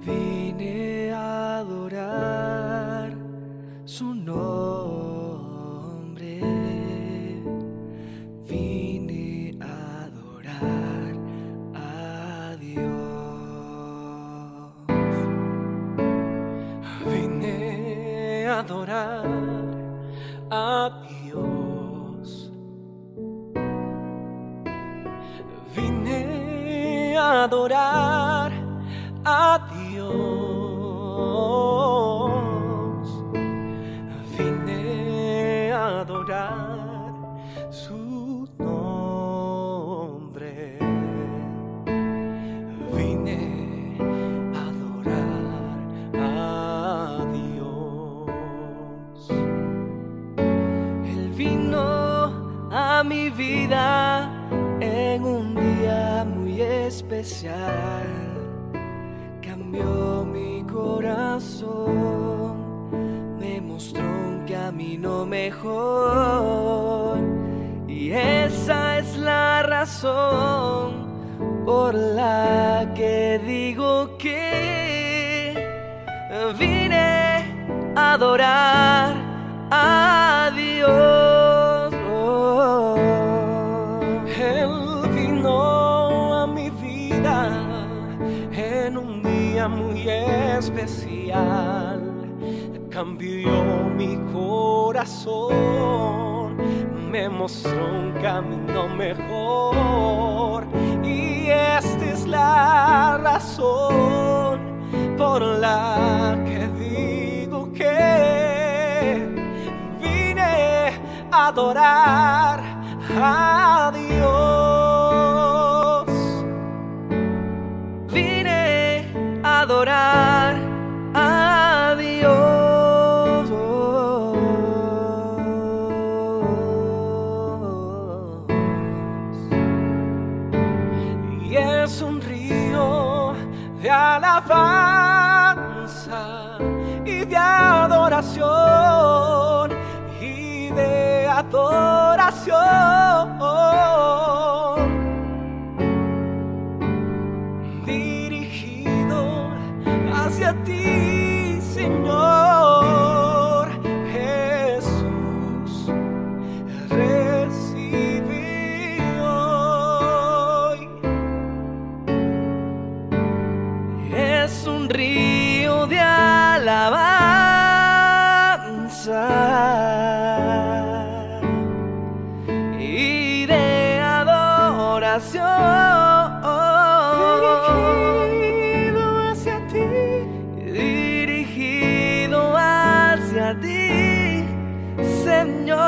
vine a adorar su nombre, vine a adorar a Dios, vine a adorar a Dios, vine a adorar a Dios, vine a adorar su nombre, vine a adorar a Dios. Él vino a mi vida en un día muy especial, cambió mi corazón, me mostró un camino mejor, y esa es la razón por la que digo que vine a adorar a Dios. Él vino a mi vida en un día muy especial, cambió mi corazón, me mostró un camino mejor, y esta es la razón por la que digo que vine a adorar a Dios, vine a adorar a Dios, y es un río de alabanza y de adoración, y de adoración, dirigido hacia ti, Señor Jesús. Recibe hoy, es un río de alabanza y de adoración, dirigido hacia ti, dirigido hacia ti, Señor.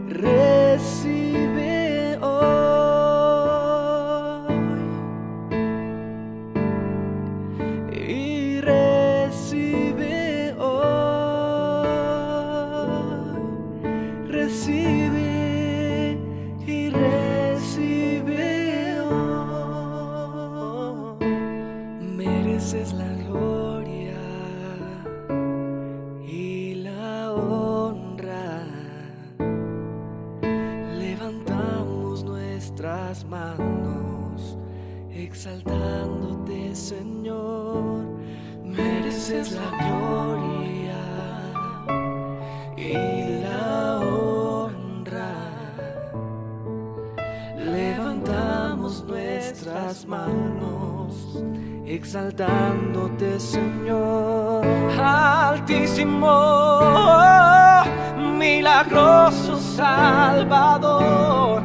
Recibe hoy y recibe hoy, recibe y recibe hoy. Mereces la gloria y la honra. Levantamos nuestras manos exaltándote, Señor. Mereces la gloria y la honra. Levantamos nuestras manos exaltándote, Señor. Altísimo, milagroso Salvador,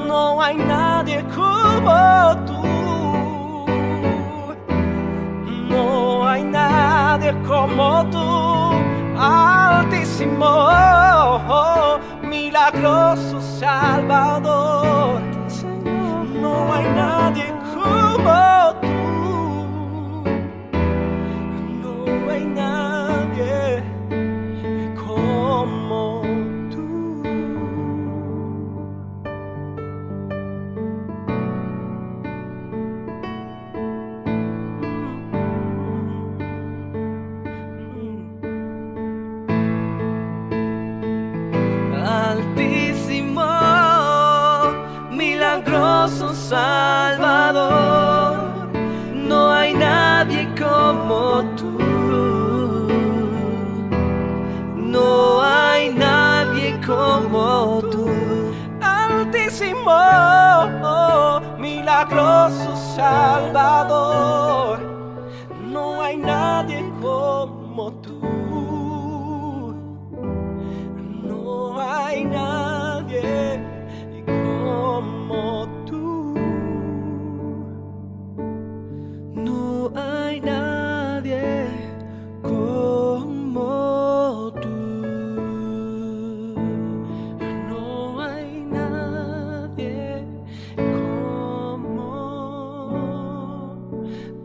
no hay nadie como tú, no hay nadie como tú. Altísimo, milagroso Salvador, no hay nadie como tú, no hay nadie como tú. Altísimo, Salvador, no hay nadie como tú, no hay nadie como tú. Altísimo, milagroso Salvador, no hay nadie como tú, no hay nadie como tú, no hay nadie como tú, no hay nadie como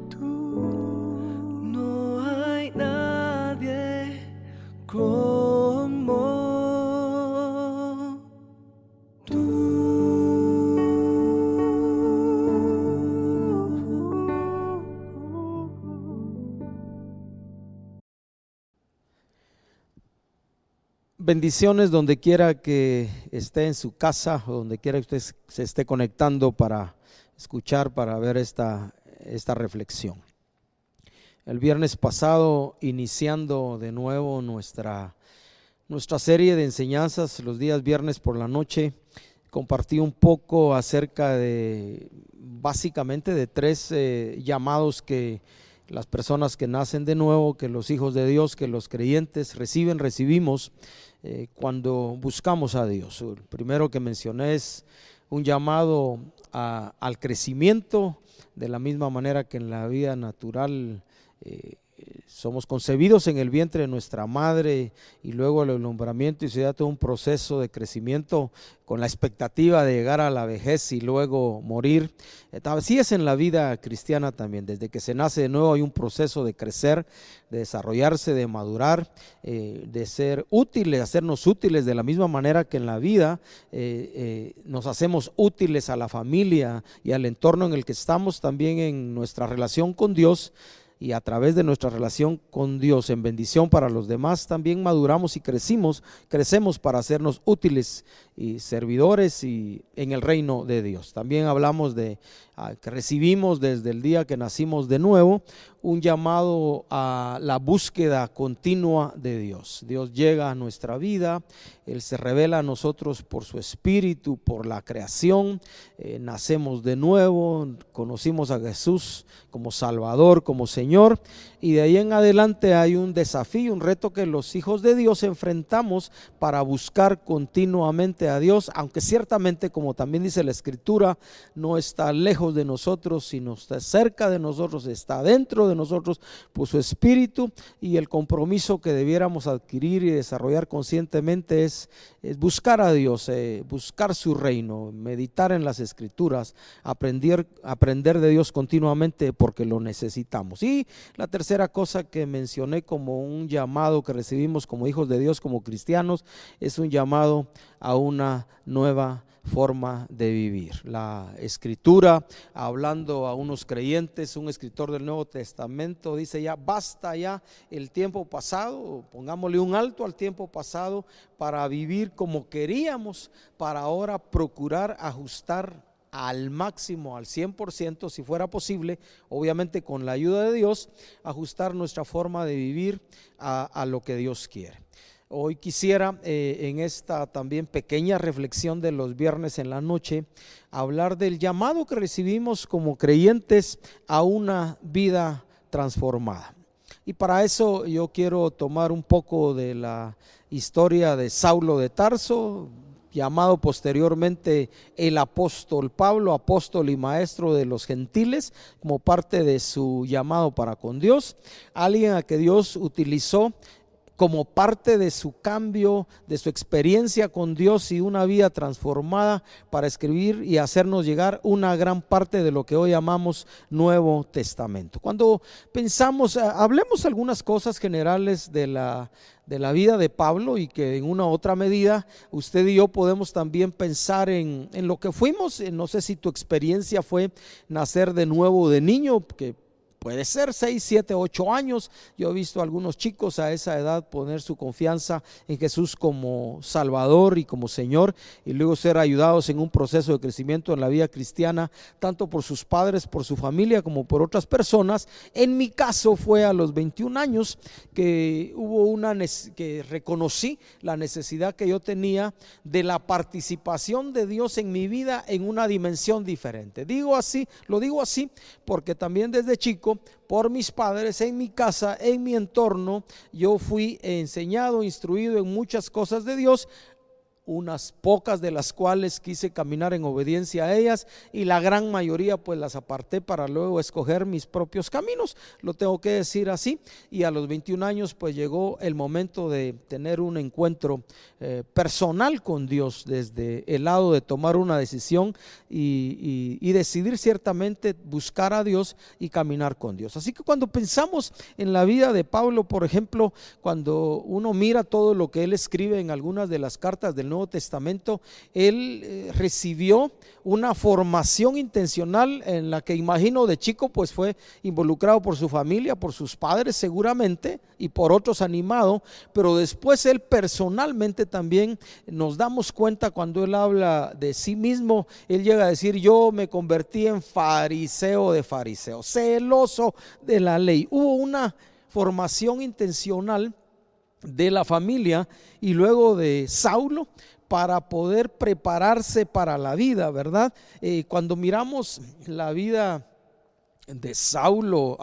tú, no hay nadie como tú. Bendiciones donde quiera que esté en su casa o donde quiera que usted se esté conectando para escuchar, para ver esta reflexión. El viernes pasado, iniciando de nuevo nuestra serie de enseñanzas, los días viernes por la noche, compartí un poco acerca de, básicamente, de tres llamados que las personas que nacen de nuevo, que los hijos de Dios, que los creyentes recibimos cuando buscamos a Dios. El primero que mencioné es un llamado al crecimiento, de la misma manera que en la vida natural somos concebidos en el vientre de nuestra madre y luego el alumbramiento y se da todo un proceso de crecimiento con la expectativa de llegar a la vejez y luego morir. Así es en la vida cristiana también. Desde que se nace de nuevo hay un proceso de crecer, de desarrollarse, de madurar, de ser útiles, hacernos útiles, de la misma manera que en la vida nos hacemos útiles a la familia y al entorno en el que estamos, también en nuestra relación con Dios. Y a través de nuestra relación con Dios en bendición para los demás, también maduramos y crecemos para hacernos útiles y servidores y en el reino de Dios. También hablamos de que recibimos desde el día que nacimos de nuevo un llamado a la búsqueda continua de Dios. Dios llega a nuestra vida, Él se revela a nosotros por su espíritu, por la creación, nacemos de nuevo, conocimos a Jesús como Salvador, como Señor, y de ahí en adelante hay un desafío, un reto que los hijos de Dios enfrentamos para buscar continuamente a Dios, aunque ciertamente, como también dice la Escritura, no está lejos de nosotros, sino está cerca de nosotros, está dentro de nosotros por su espíritu, y el compromiso que debiéramos adquirir y desarrollar conscientemente es buscar a Dios, buscar su reino, meditar en las Escrituras, aprender de Dios continuamente porque lo necesitamos. Y la tercera cosa que mencioné como un llamado que recibimos como hijos de Dios, como cristianos, es un llamado a una nueva forma de vivir. La Escritura, hablando a unos creyentes, un escritor del Nuevo Testamento dice: ya basta ya el tiempo pasado, pongámosle un alto al tiempo pasado para vivir como queríamos, para ahora procurar ajustar al máximo, al 100%, si fuera posible, obviamente con la ayuda de Dios, ajustar nuestra forma de vivir a lo que Dios quiere. Hoy quisiera en esta también pequeña reflexión de los viernes en la noche hablar del llamado que recibimos como creyentes a una vida transformada. Y para eso yo quiero tomar un poco de la historia de Saulo de Tarso, llamado posteriormente el apóstol Pablo, apóstol y maestro de los gentiles, como parte de su llamado para con Dios, alguien a que Dios utilizó como parte de su cambio, de su experiencia con Dios y una vida transformada para escribir y hacernos llegar una gran parte de lo que hoy llamamos Nuevo Testamento. Cuando pensamos, hablemos algunas cosas generales de la vida de Pablo, y que en una u otra medida usted y yo podemos también pensar en lo que fuimos. No sé si tu experiencia fue nacer de nuevo de niño, que Puede ser 6, 7, 8 años. Yo he visto a algunos chicos a esa edad poner su confianza en Jesús como Salvador y como Señor, y luego ser ayudados en un proceso de crecimiento en la vida cristiana, tanto por sus padres, por su familia, como por otras personas. En mi caso fue a los 21 años que hubo que reconocí la necesidad que yo tenía de la participación de Dios en mi vida en una dimensión diferente. Lo digo así porque también desde chico, por mis padres, en mi casa, en mi entorno, yo fui enseñado, instruido en muchas cosas de Dios, unas pocas de las cuales quise caminar en obediencia a ellas, y la gran mayoría pues las aparté para luego escoger mis propios caminos, lo tengo que decir así. Y a los 21 años pues llegó el momento de tener un encuentro personal con Dios, desde el lado de tomar una decisión y decidir ciertamente buscar a Dios y caminar con Dios. Así que cuando pensamos en la vida de Pablo, por ejemplo, cuando uno mira todo lo que él escribe en algunas de las cartas del Nuevo Testamento, él recibió una formación intencional en la que, imagino, de chico pues fue involucrado por su familia, por sus padres seguramente, y por otros animado, pero después él personalmente también nos damos cuenta cuando él habla de sí mismo. Él llega a decir: yo me convertí en fariseo de fariseos, celoso de la ley. Hubo una formación intencional de la familia y luego de Saulo para poder prepararse para la vida, ¿verdad? Cuando miramos la vida de Saulo,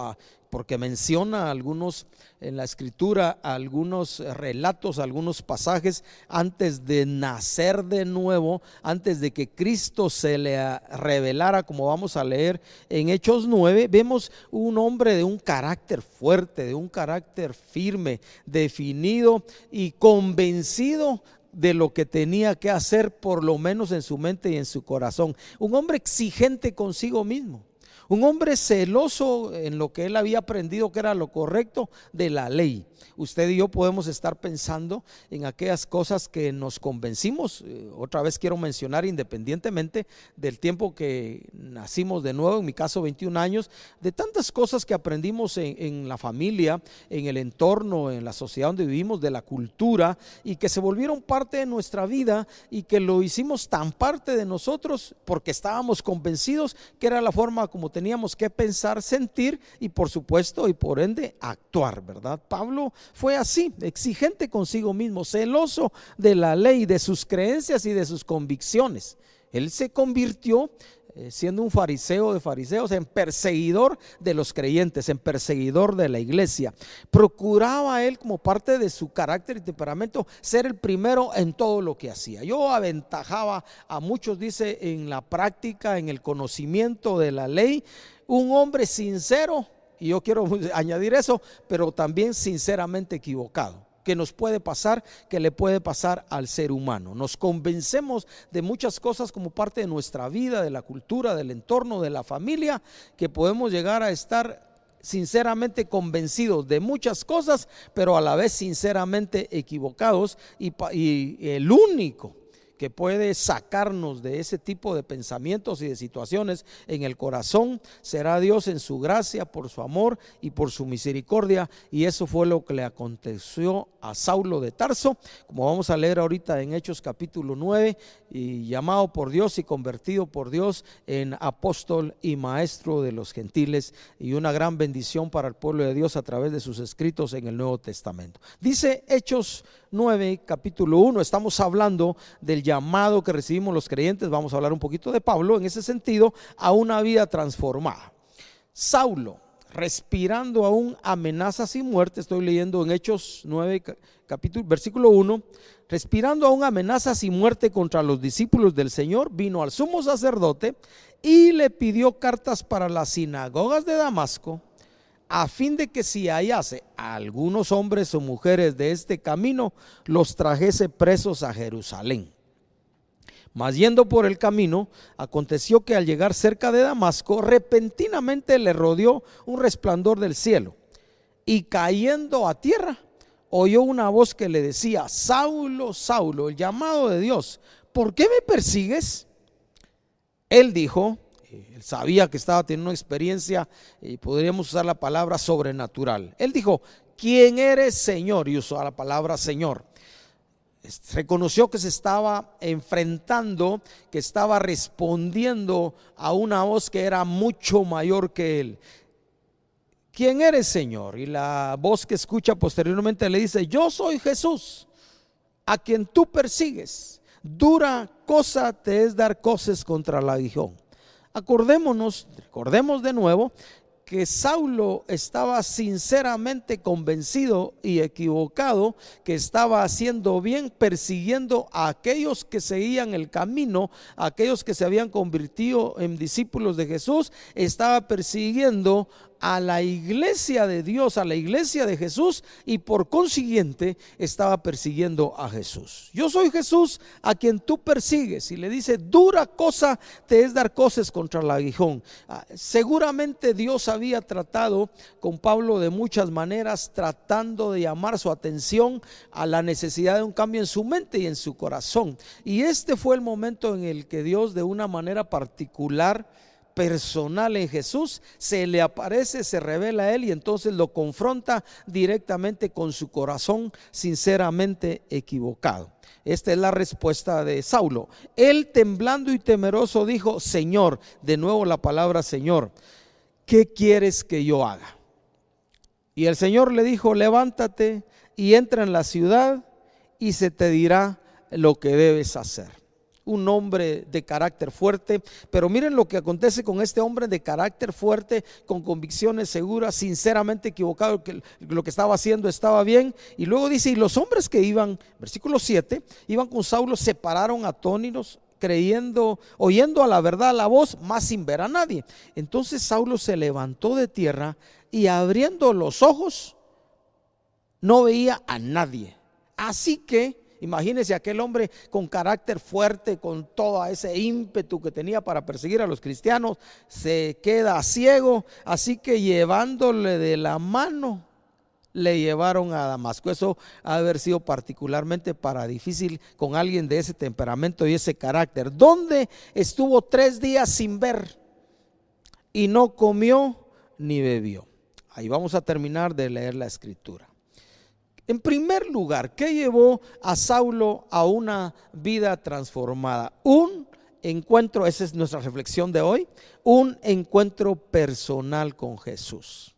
porque menciona algunos en la escritura, algunos relatos, algunos pasajes antes de nacer de nuevo, antes de que Cristo se le revelara, como vamos a leer en Hechos 9, vemos un hombre de un carácter fuerte, de un carácter firme, definido y convencido de lo que tenía que hacer, por lo menos en su mente y en su corazón. Un hombre exigente consigo mismo, un hombre celoso en lo que él había aprendido que era lo correcto de la ley. Usted y yo podemos estar pensando en aquellas cosas que nos convencimos. Otra vez quiero mencionar, independientemente del tiempo que nacimos de nuevo, en mi caso 21 años, de tantas cosas que aprendimos en la familia, en el entorno, en la sociedad donde vivimos, de la cultura, y que se volvieron parte de nuestra vida y que lo hicimos tan parte de nosotros porque estábamos convencidos que era la forma como teníamos que pensar, sentir y, por supuesto, y por ende actuar, ¿verdad? Pablo fue así, exigente consigo mismo, celoso de la ley, de sus creencias y de sus convicciones. Él se convirtió, siendo un fariseo de fariseos, en perseguidor de los creyentes, en perseguidor de la iglesia. Procuraba él, como parte de su carácter y temperamento, ser el primero en todo lo que hacía. Yo aventajaba a muchos, dice, en la práctica, en el conocimiento de la ley. Un hombre sincero, y yo quiero añadir eso, pero también sinceramente equivocado, que nos puede pasar, que le puede pasar al ser humano. Nos convencemos de muchas cosas como parte de nuestra vida, de la cultura, del entorno, de la familia, que podemos llegar a estar sinceramente convencidos de muchas cosas, pero a la vez sinceramente equivocados, y el único que puede sacarnos de ese tipo de pensamientos y de situaciones en el corazón será Dios en su gracia, por su amor y por su misericordia. Y eso fue lo que le aconteció a Saulo de Tarso, como vamos a leer ahorita en Hechos capítulo 9, y llamado por Dios y convertido por Dios en apóstol y maestro de los gentiles, y una gran bendición para el pueblo de Dios a través de sus escritos en el Nuevo Testamento. Dice Hechos 9, capítulo 1, estamos hablando del llamado que recibimos los creyentes. Vamos a hablar un poquito de Pablo en ese sentido, a una vida transformada. Saulo, respirando aún amenazas y muerte, estoy leyendo en Hechos 9, capítulo, versículo 1, respirando aún amenazas y muerte contra los discípulos del Señor, vino al sumo sacerdote y le pidió cartas para las sinagogas de Damasco, a fin de que si hallase a algunos hombres o mujeres de este camino, los trajese presos a Jerusalén. Mas yendo por el camino, aconteció que al llegar cerca de Damasco, repentinamente le rodeó un resplandor del cielo, y cayendo a tierra, oyó una voz que le decía: Saulo, Saulo, el llamado de Dios, ¿por qué me persigues? Él dijo, Él sabía que estaba teniendo una experiencia, y podríamos usar la palabra sobrenatural. Él dijo: ¿quién eres, Señor? Y usó la palabra Señor. Reconoció que se estaba enfrentando, que estaba respondiendo a una voz que era mucho mayor que él. ¿Quién eres, Señor? Y la voz que escucha posteriormente le dice: yo soy Jesús, a quien tú persigues. Dura cosa te es dar coces contra el aguijón. Recordemos de nuevo que Saulo estaba sinceramente convencido y equivocado, que estaba haciendo bien persiguiendo a aquellos que seguían el camino, a aquellos que se habían convertido en discípulos de Jesús. Estaba persiguiendo a la iglesia de Dios, a la iglesia de Jesús, y por consiguiente estaba persiguiendo a Jesús. Yo soy Jesús a quien tú persigues, y le dice: dura cosa te es dar coces contra el aguijón. Seguramente Dios había tratado con Pablo de muchas maneras, tratando de llamar su atención a la necesidad de un cambio en su mente y en su corazón, y este fue el momento en el que Dios, de una manera particular, personal en Jesús, se le aparece, se revela a él, y entonces lo confronta directamente con su corazón sinceramente equivocado. Esta es la respuesta de Saulo. Él, temblando y temeroso, dijo: Señor, de nuevo la palabra Señor, ¿qué quieres que yo haga? Y el Señor le dijo: levántate y entra en la ciudad, y se te dirá lo que debes hacer. Un hombre de carácter fuerte, pero miren lo que acontece con este hombre de carácter fuerte, con convicciones seguras, sinceramente equivocado, que lo que estaba haciendo estaba bien. Y luego dice: y los hombres que iban, versículo 7, iban con Saulo, se pararon atónitos, oyendo a la verdad la voz, mas sin ver a nadie. Entonces Saulo se levantó de tierra, y abriendo los ojos no veía a nadie. Así que imagínese aquel hombre con carácter fuerte, con todo ese ímpetu que tenía para perseguir a los cristianos, se queda ciego. Así que llevándole de la mano, le llevaron a Damasco. Eso ha de haber sido particularmente para difícil con alguien de ese temperamento y ese carácter, donde estuvo 3 días sin ver, y no comió ni bebió. Ahí vamos a terminar de leer la escritura. En primer lugar, ¿qué llevó a Saulo a una vida transformada? Un encuentro, esa es nuestra reflexión de hoy, un encuentro personal con Jesús.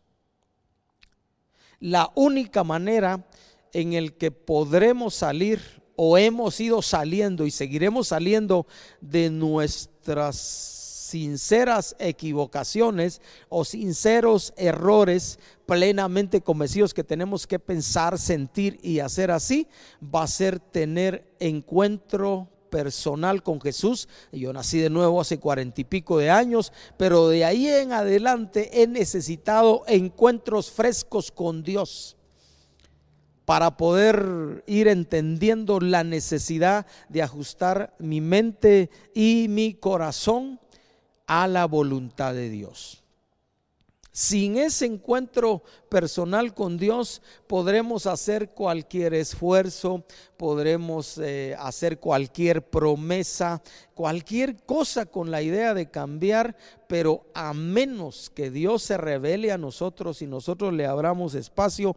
La única manera en el que podremos salir, o hemos ido saliendo y seguiremos saliendo, de nuestras sinceras equivocaciones o sinceros errores, plenamente convencidos que tenemos que pensar, sentir y hacer así, va a ser tener encuentro personal con Jesús. Yo nací de nuevo hace 40 y pico de años, pero de ahí en adelante he necesitado encuentros frescos con Dios, para poder ir entendiendo la necesidad de ajustar mi mente y mi corazón a la voluntad de Dios. Sin ese encuentro personal con Dios, podremos hacer cualquier esfuerzo, podremos hacer cualquier promesa, cualquier cosa con la idea de cambiar, pero a menos que Dios se revele a nosotros y nosotros le abramos espacio,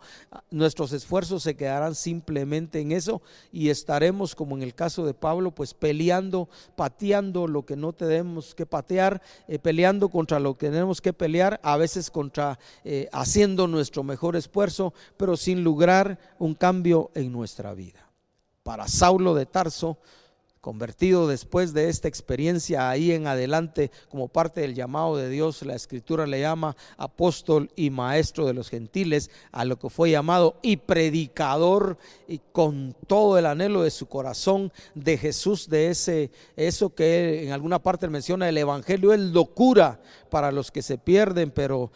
nuestros esfuerzos se quedarán simplemente en eso, y estaremos, como en el caso de Pablo, pues peleando, pateando lo que no tenemos que patear, peleando contra lo que tenemos que pelear, a veces contra haciendo nuestro mejor esfuerzo, pero sin lograr un cambio en nuestra vida. Para Saulo de Tarso, convertido después de esta experiencia, ahí en adelante, como parte del llamado de Dios, la escritura le llama apóstol y maestro de los gentiles, a lo que fue llamado, y predicador, y con todo el anhelo de su corazón de Jesús, de eso que en alguna parte menciona: el evangelio es locura para los que se pierden, pero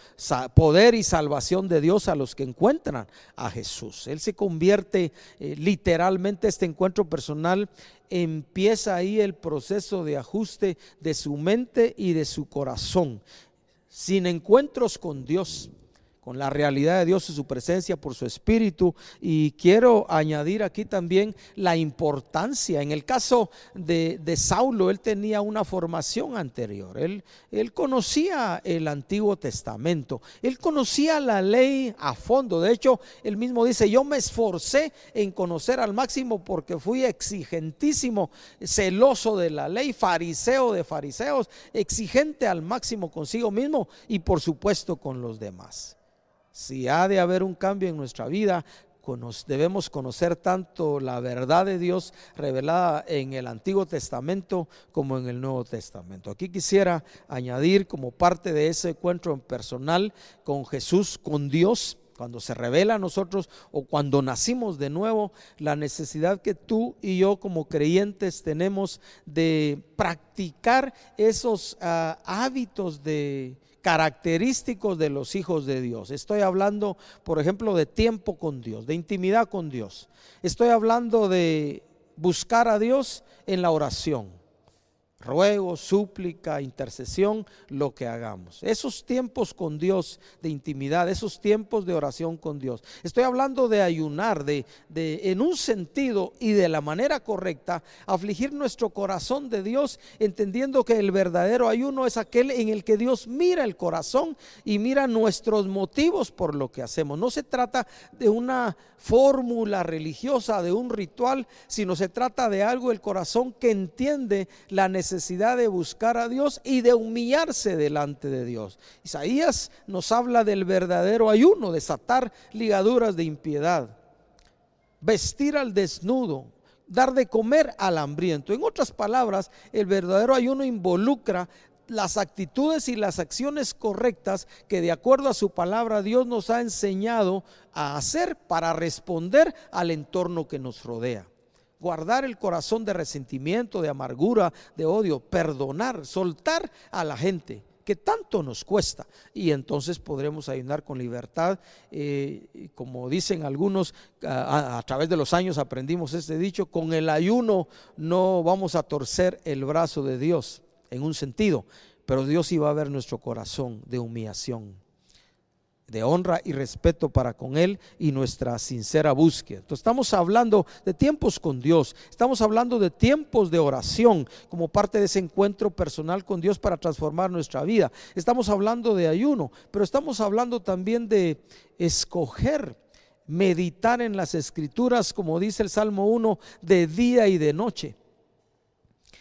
poder y salvación de Dios a los que encuentran a Jesús. Él se convierte literalmente, este encuentro personal, empieza ahí el proceso de ajuste de su mente y de su corazón. Sin encuentros con Dios, con la realidad de Dios y su presencia por su Espíritu. Y quiero añadir aquí también la importancia. En el caso de Saulo, él tenía una formación anterior. Él conocía el Antiguo Testamento, él conocía la ley a fondo. De hecho, él mismo dice: yo me esforcé en conocer al máximo porque fui exigentísimo, celoso de la ley, fariseo de fariseos, exigente al máximo consigo mismo y por supuesto con los demás. Si ha de haber un cambio en nuestra vida, debemos conocer tanto la verdad de Dios revelada en el Antiguo Testamento como en el Nuevo Testamento. Aquí quisiera añadir, como parte de ese encuentro personal con Jesús, con Dios, cuando se revela a nosotros o cuando nacimos de nuevo, la necesidad que tú y yo como creyentes tenemos de practicar esos hábitos característicos de los hijos de Dios. Estoy hablando, por ejemplo, de tiempo con Dios, de intimidad con Dios. Estoy hablando de buscar a Dios en la oración, ruego, súplica, intercesión, lo que hagamos. Esos tiempos con Dios de intimidad, esos tiempos de oración con Dios. Estoy hablando de ayunar, en un sentido y de la manera correcta, afligir nuestro corazón de Dios, entendiendo que el verdadero ayuno es aquel en el que Dios mira el corazón y mira nuestros motivos por lo que hacemos. No se trata de una fórmula religiosa, de un ritual, sino se trata de algo del corazón que entiende la necesidad de buscar a Dios y de humillarse delante de Dios. Isaías nos habla del verdadero ayuno: desatar ligaduras de impiedad, vestir al desnudo, dar de comer al hambriento. En otras palabras, el verdadero ayuno involucra las actitudes y las acciones correctas que, de acuerdo a su palabra, Dios nos ha enseñado a hacer para responder al entorno que nos rodea. Guardar el corazón de resentimiento, de amargura, de odio, perdonar, soltar a la gente que tanto nos cuesta, y entonces podremos ayunar con libertad. Como dicen algunos, a través de los años aprendimos este dicho: con el ayuno no vamos a torcer el brazo de Dios, en un sentido, pero Dios iba a ver nuestro corazón de humillación, de honra y respeto para con Él y nuestra sincera búsqueda. Entonces estamos hablando de tiempos con Dios, estamos hablando de tiempos de oración como parte de ese encuentro personal con Dios para transformar nuestra vida. Estamos hablando de ayuno, pero estamos hablando también de escoger meditar en las Escrituras, como dice el Salmo 1, de día y de noche,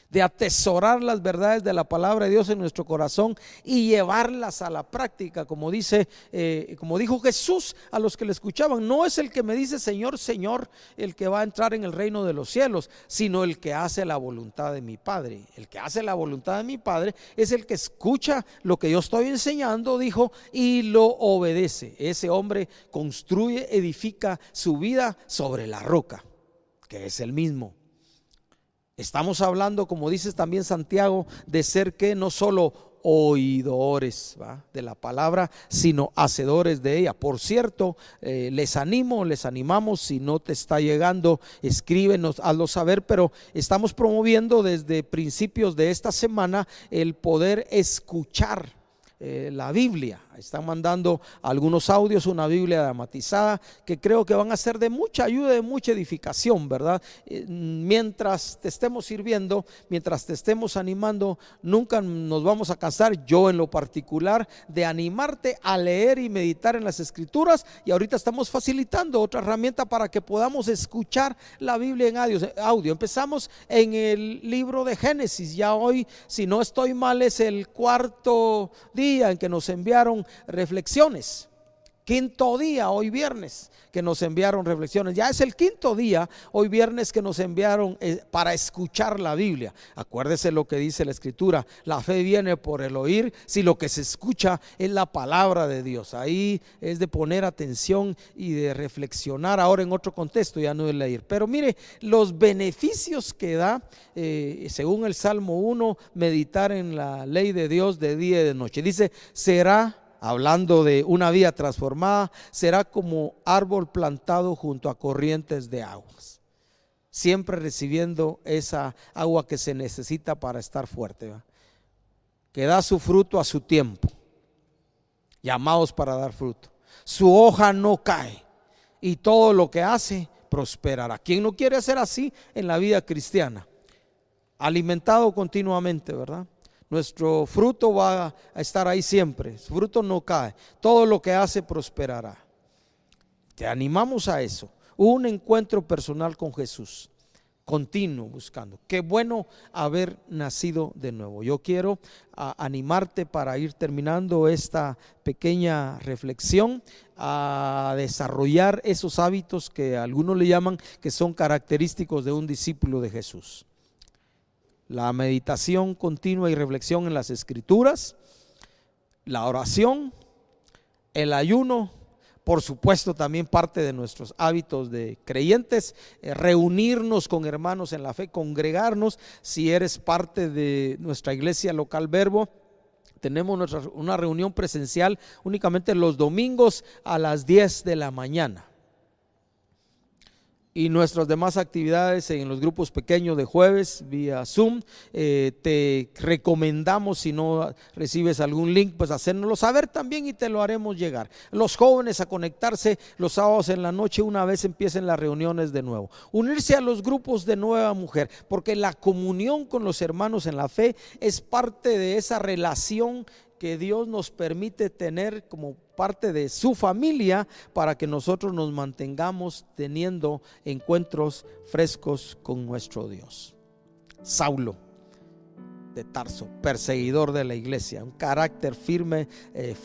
de atesorar las verdades de la palabra de Dios en nuestro corazón y llevarlas a la práctica. Como dijo Jesús a los que le escuchaban: no es el que me dice Señor, Señor, el que va a entrar en el reino de los cielos, sino el que hace la voluntad de mi Padre. El que hace la voluntad de mi Padre es el que escucha lo que yo estoy enseñando, dijo, y lo obedece. Ese hombre construye, edifica su vida sobre la roca, que es el mismo. Estamos hablando, como dice también Santiago, de ser que no solo oidores de la palabra, sino hacedores de ella. Por cierto, les animamos, si no te está llegando, escríbenos, hazlo saber, pero estamos promoviendo desde principios de esta semana el poder escuchar la Biblia. Están mandando algunos audios, una Biblia dramatizada, que creo que van a ser de mucha ayuda, de mucha edificación, ¿verdad? Mientras te estemos sirviendo, mientras te estemos animando, nunca nos vamos a cansar, yo en lo particular, de animarte a leer y meditar en las Escrituras. Y ahorita estamos facilitando otra herramienta para que podamos escuchar la Biblia en audio. Empezamos en el libro de Génesis. Ya hoy, si no estoy mal, es el cuarto día en que nos enviaron reflexiones. Quinto día, hoy viernes, que nos enviaron reflexiones. Ya es el quinto día, hoy viernes, que nos enviaron para escuchar la Biblia. Acuérdese lo que dice la Escritura: la fe viene por el oír, si lo que se escucha es la palabra de Dios. Ahí es de poner atención y de reflexionar. Ahora en otro contexto, ya no es leer. Pero mire los beneficios que da, según el Salmo 1, meditar en la ley de Dios de día y de noche. Dice: será, hablando de una vida transformada, será como árbol plantado junto a corrientes de aguas, siempre recibiendo esa agua que se necesita para estar fuerte, ¿verdad? Que da su fruto a su tiempo, llamados para dar fruto. Su hoja no cae y todo lo que hace prosperará. ¿Quién no quiere ser así en la vida cristiana? Alimentado continuamente, ¿verdad? Nuestro fruto va a estar ahí siempre, su fruto no cae, todo lo que hace prosperará. Te animamos a eso, un encuentro personal con Jesús, continuo buscando. Qué bueno haber nacido de nuevo. Yo quiero animarte para ir terminando esta pequeña reflexión a desarrollar esos hábitos que algunos le llaman que son característicos de un discípulo de Jesús. La meditación continua y reflexión en las Escrituras, la oración, el ayuno, por supuesto también parte de nuestros hábitos de creyentes, reunirnos con hermanos en la fe, congregarnos. Si eres parte de nuestra iglesia local Verbo, tenemos una reunión presencial únicamente los domingos a las 10 de la mañana. Y nuestras demás actividades en los grupos pequeños de jueves vía Zoom. Te recomendamos, si no recibes algún link, pues hacérnoslo saber también y te lo haremos llegar. Los jóvenes a conectarse los sábados en la noche una vez empiecen las reuniones de nuevo. Unirse a los grupos de Nueva Mujer, porque la comunión con los hermanos en la fe es parte de esa relación que Dios nos permite tener como parte de su familia, para que nosotros nos mantengamos teniendo encuentros frescos con nuestro Dios. Saulo de Tarso, perseguidor de la iglesia, un carácter firme,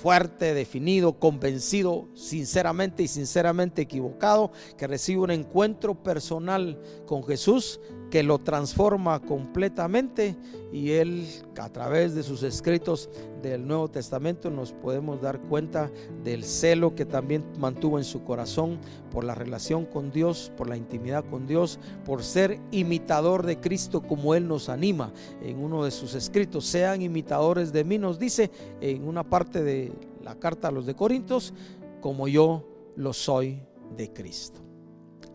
fuerte, definido, convencido, sinceramente equivocado, que recibe un encuentro personal con Jesús que lo transforma completamente, y él, a través de sus escritos del Nuevo Testamento, nos podemos dar cuenta del celo que también mantuvo en su corazón por la relación con Dios, por la intimidad con Dios, por ser imitador de Cristo, como él nos anima en uno de sus escritos. Sean imitadores de mí, nos dice en una parte de la carta a los de Corintios, como yo lo soy de Cristo.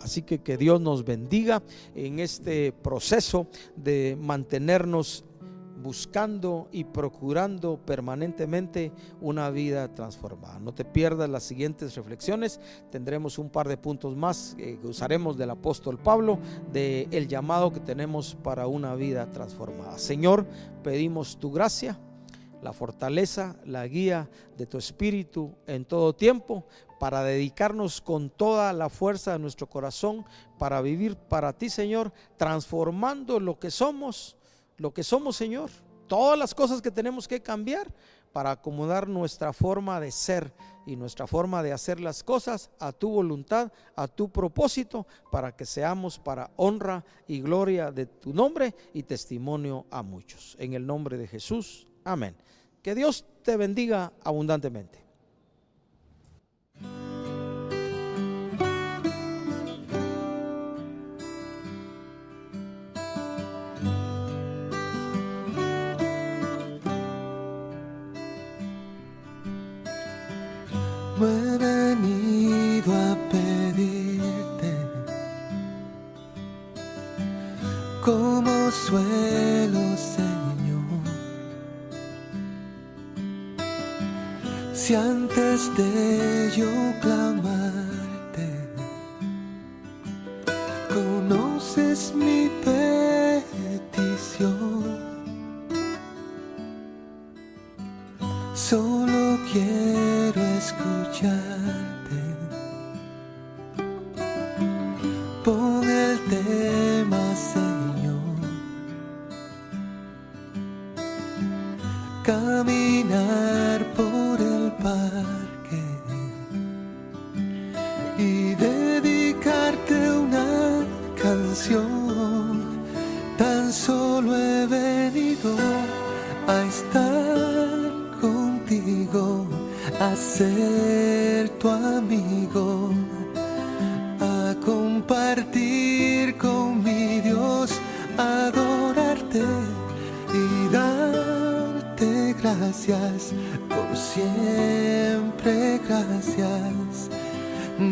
Así que Dios nos bendiga en este proceso de mantenernos buscando y procurando permanentemente una vida transformada. No te pierdas las siguientes reflexiones. Tendremos un par de puntos más que usaremos del apóstol Pablo, de el llamado que tenemos para una vida transformada. Señor, pedimos tu gracia, la fortaleza, la guía de tu Espíritu en todo tiempo, para dedicarnos con toda la fuerza de nuestro corazón para vivir para ti, Señor, transformando lo que somos, Señor, todas las cosas que tenemos que cambiar para acomodar nuestra forma de ser y nuestra forma de hacer las cosas a tu voluntad, a tu propósito, para que seamos para honra y gloria de tu nombre y testimonio a muchos. En el nombre de Jesús, amén. Que Dios te bendiga abundantemente. No he venido a pedirte como suelo, Señor. Si antes de yo clamarte conoces mi petición, solo quiero escucharte. Pon el tema, Señor. Caminar por el parque y dedicarte una canción. Tan solo he venido a estar contigo, a ser tu amigo, a compartir con mi Dios, adorarte y darte gracias por siempre. Gracias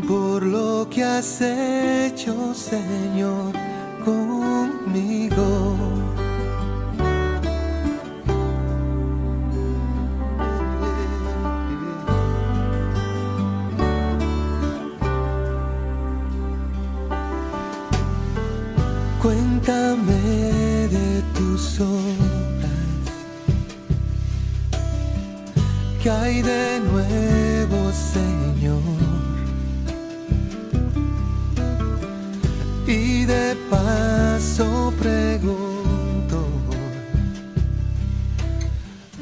por lo que has hecho, Señor, conmigo. ¿qué hay de nuevo, Señor? Y de paso pregunto,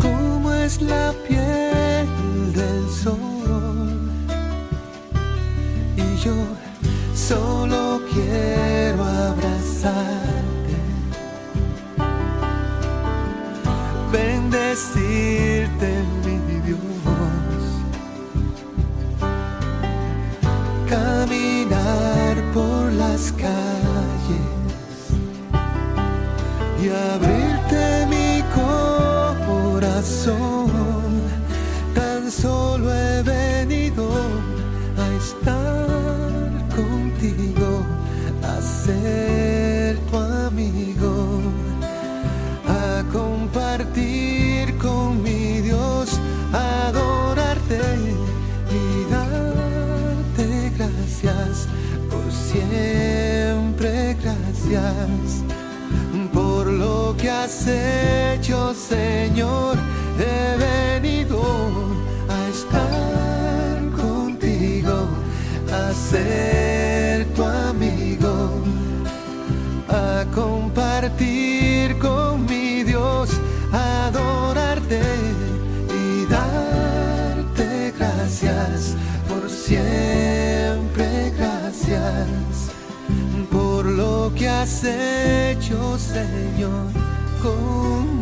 ¿cómo es la piel del sol? Y yo solo quiero abrazarte, bendecirte, mi Dios, caminar por las calles y abrirte mi corazón. Tan solo he venido a estar contigo, a ser tu amigo, a compartir con mi Dios, a adorarte y darte gracias por siempre. Gracias por lo que has hecho, Señor. He venido a estar contigo, a ser tu amigo, a compartir con mi Dios, a adorarte y darte gracias por siempre. Gracias por lo que has hecho, Señor, conmigo.